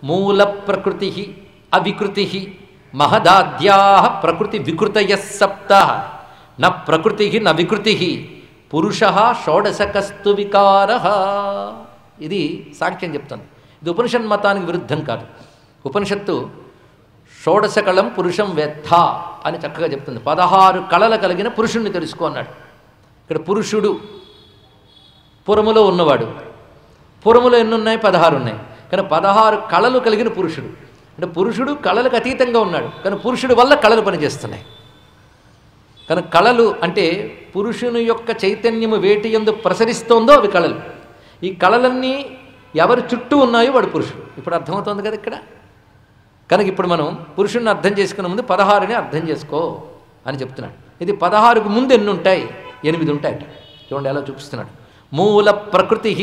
మూల ప్రకృతి అవికృతి మహదాద్యా ప్రకృతి వికృతయ సప్త న ప్రకృతి న వికృతి పురుష షోడశకస్తు వికార. ఇది సాంఖ్యం చెప్తుంది. ఇది ఉపనిషత్ మతానికి విరుద్ధం కాదు. ఉపనిషత్తు షోడశకళం పురుషం వేత్త అని చక్కగా చెప్తుంది. 16 కళలు కలిగిన పురుషుణ్ణి తెలుసుకో అన్నాడు. ఇక్కడ పురుషుడు పురములో ఉన్నవాడు. పురములో ఎన్నున్నాయి? 16 ఉన్నాయి. కానీ 16 కళలు కలిగిన పురుషుడు. అంటే పురుషుడు కళలకు అతీతంగా ఉన్నాడు, కానీ పురుషుడి వల్ల కళలు పనిచేస్తున్నాయి. కానీ కళలు అంటే పురుషుని యొక్క చైతన్యము వేటి యందు ప్రసరిస్తోందో అవి కళలు. ఈ కళలన్నీ ఎవరి చుట్టూ ఉన్నాయో వాడు పురుషుడు. ఇప్పుడు అర్థమవుతోంది కదా ఇక్కడ. కనుక ఇప్పుడు మనం పురుషుడిని అర్థం చేసుకునే ముందు 16ని అర్థం చేసుకో అని చెప్తున్నాడు. ఇది 16కు ముందు ఎన్ని ఉంటాయి? 8 ఉంటాయట. చూడండి ఎలా చూపిస్తున్నాడు. మూల ప్రకృతి.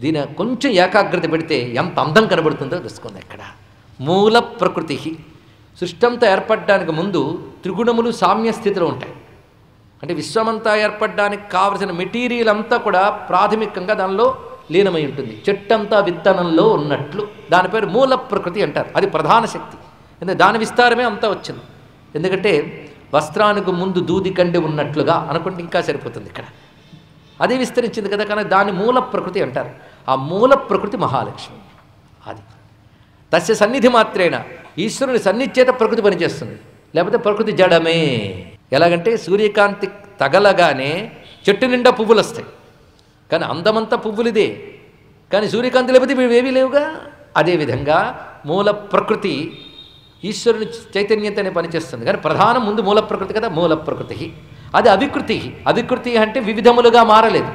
దీని కొంచెం ఏకాగ్రత పెడితే ఎంత అందం కనబడుతుందో తెలుసుకోండి. ఇక్కడ మూల ప్రకృతి. సృష్టంతో ఏర్పడడానికి ముందు త్రిగుణములు సామ్య స్థితిలో ఉంటాయి. అంటే విశ్వమంతా ఏర్పడడానికి కావలసిన మెటీరియల్ అంతా కూడా ప్రాథమికంగా దానిలో లీనమై ఉంటుంది. చెట్టంతా విత్తనంలో ఉన్నట్లు దాని పేరు మూల ప్రకృతి అంటారు. అది ప్రధాన శక్తి. ఎందుకంటే దాని విస్తారమే అంతా వచ్చింది. ఎందుకంటే వస్త్రానికి ముందు దూది కండి ఉన్నట్లుగా అనుకుంటే ఇంకా సరిపోతుంది. ఇక్కడ అది విస్తరించింది కదా, కానీ దాని మూల ప్రకృతి అంటారు. ఆ మూల ప్రకృతి మహాలక్ష్మి. అది తస్య సన్నిధి మాత్రేన, ఈశ్వరుని సన్నిధ్యేత ప్రకృతి పనిచేస్తుంది. లేకపోతే ప్రకృతి జడమే. ఎలాగంటే సూర్యకాంతి తగలగానే చెట్టు నిండా పువ్వులు వస్తాయి, కానీ అందమంతా పువ్వులిదే. కానీ సూర్యకాంతి లేకపోతే ఇవేవీ లేవుగా. అదేవిధంగా మూల ప్రకృతి ఈశ్వరుని చైతన్యతనే పనిచేస్తుంది. కానీ ప్రధానం ముందు మూల ప్రకృతి కదా. మూల ప్రకృతి అది అవికృతి. అవికృతి అంటే వివిధములుగా మారలేదు.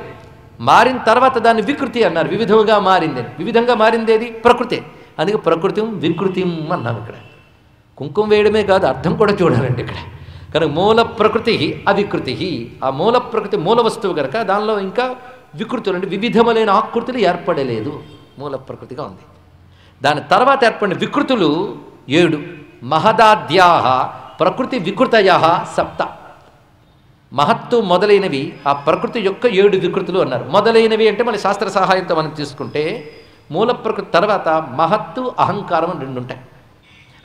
మారిన తర్వాత దాన్ని వికృతి అన్నారు. వివిధముగా మారింది. వివిధంగా మారిందేది? ప్రకృతే. అందుకే ప్రకృతిం వికృతిం అన్నాం. ఇక్కడ కుంకుమ వేయడమే కాదు, అర్థం కూడా చూడాలండి ఇక్కడ. కనుక మూల ప్రకృతి అవికృతి. ఆ మూల ప్రకృతి మూల వస్తువు కనుక దానిలో ఇంకా వికృతులు అంటే వివిధములైన ఆకృతులు ఏర్పడలేదు. మూల ప్రకృతిగా ఉంది. దాని తర్వాత ఏర్పడిన వికృతులు 7. మహదాద్యా ప్రకృతి వికృతయ సప్త. మహత్తు మొదలైనవి ఆ ప్రకృతి యొక్క 7 వికృతులు అన్నారు. మొదలైనవి అంటే మళ్ళీ శాస్త్ర సహాయంతో మనం తీసుకుంటే మూల ప్రకృతి తర్వాత మహత్తు అహంకారం అని 2 ఉంటాయి.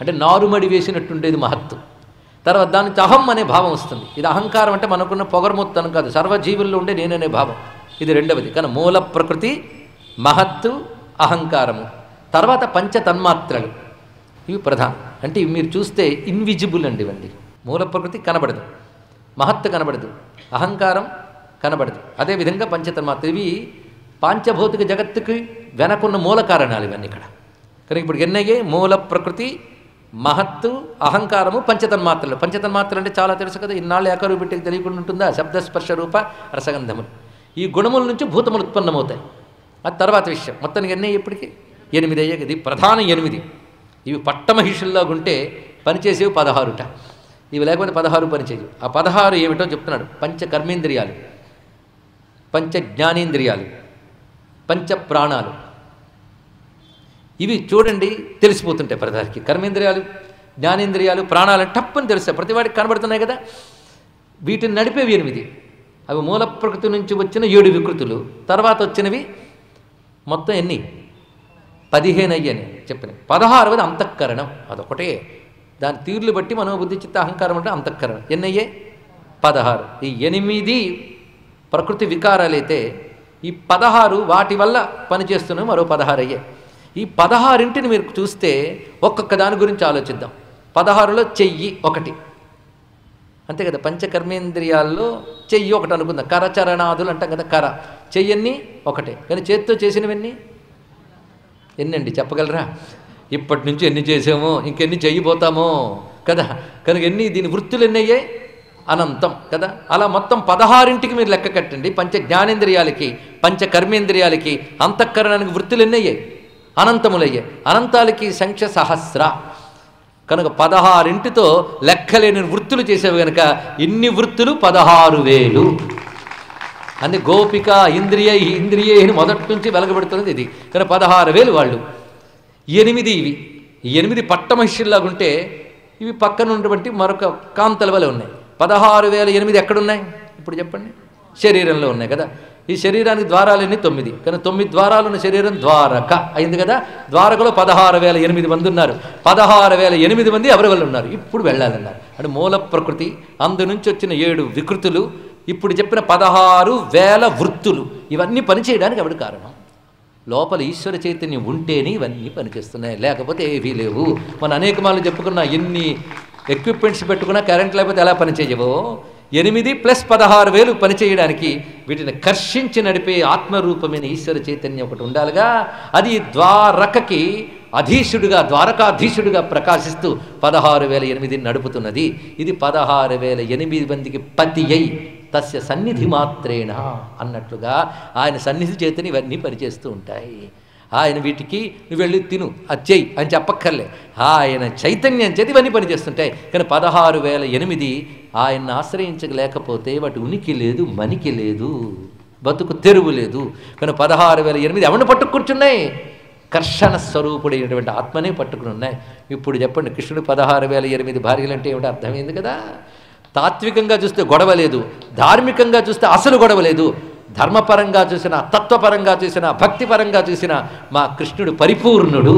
అంటే నారుమడి వేసినట్టుండేది మహత్తు. తర్వాత దాని నుంచి అహం అనే భావం వస్తుంది. ఇది అహంకారం అంటే మనకున్న పొగరముత్తనం కాదు, సర్వజీవుల్లో ఉండే నేననే భావం. ఇది రెండవది. కానీ మూల ప్రకృతి, మహత్తు, అహంకారము. తర్వాత పంచ తన్మాత్రలు. ఇవి ప్రధానం. అంటే ఇవి మీరు చూస్తే ఇన్విజిబుల్ అండి. ఇవన్నీ మూల ప్రకృతి కనబడదు, మహత్తు కనబడదు, అహంకారం కనబడదు. అదేవిధంగా పంచతన్మాత్రలు. ఇవి పాంచభౌతిక జగత్తుకి వెనకున్న మూల కారణాలు ఇవన్నీ ఇక్కడ. కానీ ఇప్పుడు ఎన్నయ్యే? మూల ప్రకృతి, మహత్తు, అహంకారము, పంచతన్మాత్రలు. పంచతన్మాత్రలు అంటే చాలా తెలుసు కదా. ఇన్నాళ్ళు ఏకరూ పెట్టి తెలియకుండా ఉంటుందా? శబ్దస్పర్శ రూప రసగంధములు. ఈ గుణముల నుంచి భూతములు ఉత్పన్నమవుతాయి. అది తర్వాత విషయం. మొత్తానికి ఎన్నయ్య ఇప్పటికీ 8 అయ్యాయి. ఇది ప్రధాన 8. ఇవి పట్టమహిషుల్లాగా ఉంటే పనిచేసేవి 16ట. ఇవి లేకపోతే 16 పనిచేయవు. ఆ 16 ఏమిటో చెప్తున్నాడు. పంచ కర్మేంద్రియాలు, పంచ జ్ఞానేంద్రియాలు, పంచ ప్రాణాలు. ఇవి చూడండి తెలిసిపోతుంటాయి ప్రధానికి. కర్మేంద్రియాలు, జ్ఞానేంద్రియాలు, ప్రాణాలు టప్పని తెలుస్తాయి. ప్రతివాడికి కనబడుతున్నాయి కదా. వీటిని నడిపేవి 8. అవి మూల ప్రకృతి నుంచి వచ్చిన 7 వికృతులు. తర్వాత వచ్చినవి మొత్తం ఎన్ని? 15 అయ్యని చెప్పినవి. 16వది అంతఃకరణం. అదొకటే. దాని తీరులు బట్టి మనోబుద్ధి చిత్త అహంకారం అంటే అంతఃకరణం. ఎన్నయ్యే? 16. ఈ 8 ప్రకృతి వికారాలైతే ఈ 16 వాటి వల్ల పనిచేస్తున్నాయి. మరో 16 అయ్యాయి. ఈ 16ంటిని మీరు చూస్తే ఒక్కొక్క దాని గురించి ఆలోచిద్దాం. 16లో చెయ్యి ఒకటి అంతే కదా. పంచకర్మేంద్రియాల్లో చెయ్యి ఒకటి అనుకుందాం. కరచరణాదులు అంటాం కదా. కర చెయ్యన్ని ఒకటే. కానీ చేత్తో చేసినవన్నీ ఎన్నండి చెప్పగలరా? ఇప్పటి నుంచి ఎన్ని చేసామో ఇంకెన్ని చెయ్యిపోతామో కదా. కనుక దీని వృత్తులు ఎన్ని అయ్యాయి? అనంతం కదా. అలా మొత్తం 16ంటికి మీరు లెక్క కట్టండి. పంచ జ్ఞానేంద్రియాలకి, పంచ కర్మేంద్రియాలకి, అంతఃకరణానికి వృత్తులు ఎన్ని అయ్యాయి? అనంతములయ్యాయి. అనంతాలకి సంఖ్య సహస్ర. కనుక 16ంటితో లెక్కలేని వృత్తులు చేసేవి కనుక ఇన్ని వృత్తులు 16,000. అని గోపిక ఇంద్రియ మొదటి నుంచి వెలగబెడుతున్నది ఇది. కానీ 16,000 వాళ్ళు. 8 ఇవి. ఈ 8 పట్టమహిషుల్లాగుంటే ఇవి పక్కన ఉన్నటువంటి మరొక కాంతల వల్ల ఉన్నాయి. 16,008 ఎక్కడున్నాయి ఇప్పుడు చెప్పండి? శరీరంలో ఉన్నాయి కదా. ఈ శరీరానికి ద్వారాలన్నీ 9, కానీ 9 ద్వారాలున్న శరీరం ద్వారక అయింది కదా. ద్వారకలో 16,008 మంది ఉన్నారు. 16,008 మంది ఎవరి వల్ల ఉన్నారు, ఇప్పుడు వెళ్ళాలన్నారు. అంటే మూల ప్రకృతి, అందు నుంచి వచ్చిన 7 వికృతులు, ఇప్పుడు చెప్పిన 16,000 వృత్తులు, ఇవన్నీ పనిచేయడానికి ఎవడు కారణం? లోపల ఈశ్వర చైతన్యం ఉంటేనే ఇవన్నీ పనిచేస్తున్నాయి, లేకపోతే ఏవీ లేవు. మనం అనేక మార్లు చెప్పుకున్నా, ఎన్ని ఎక్విప్మెంట్స్ పెట్టుకున్నా కరెంట్ లేకపోతే ఎలా పనిచేయవో, 8 + 16,000 పనిచేయడానికి వీటిని కర్షించి నడిపే ఆత్మరూపమైన ఈశ్వర చైతన్యం ఒకటి ఉండాలిగా. అది ద్వారకకి అధీశుడుగా, ద్వారకాధీశుడుగా ప్రకాశిస్తూ 16,008 నడుపుతున్నది. ఇది 16,008 మందికి పతి అయి తస్య సన్నిధి మాత్రేణ అన్నట్లుగా ఆయన సన్నిధి చేతని ఇవన్నీ పనిచేస్తూ ఉంటాయి. ఆయన వీటికి నువ్వు వెళ్ళి తిను, అది చెయ్యి అని చెప్పక్కర్లే, ఆయన చైతన్యం చేతి ఇవన్నీ పనిచేస్తుంటాయి. కానీ 16,008 ఆయన్ని ఆశ్రయించలేకపోతే వాటి ఉనికి లేదు, మనికి లేదు, బతుకు తెరువు లేదు. కానీ 16,008 ఎవరిని పట్టుకు కూర్చున్నాయి? కర్షణ స్వరూపుడైనటువంటి ఆత్మనే పట్టుకుని ఉన్నాయి. ఇప్పుడు చెప్పండి, కృష్ణుడు 16,008 భార్యలు అంటే ఏమిటో అర్థమైంది కదా. తాత్వికంగా చూస్తే గొడవ లేదు, ధార్మికంగా చూస్తే అసలు గొడవ లేదు. ధర్మపరంగా చూసినా, తత్వపరంగా చూసినా, భక్తిపరంగా చూసినా మా కృష్ణుడు పరిపూర్ణుడు.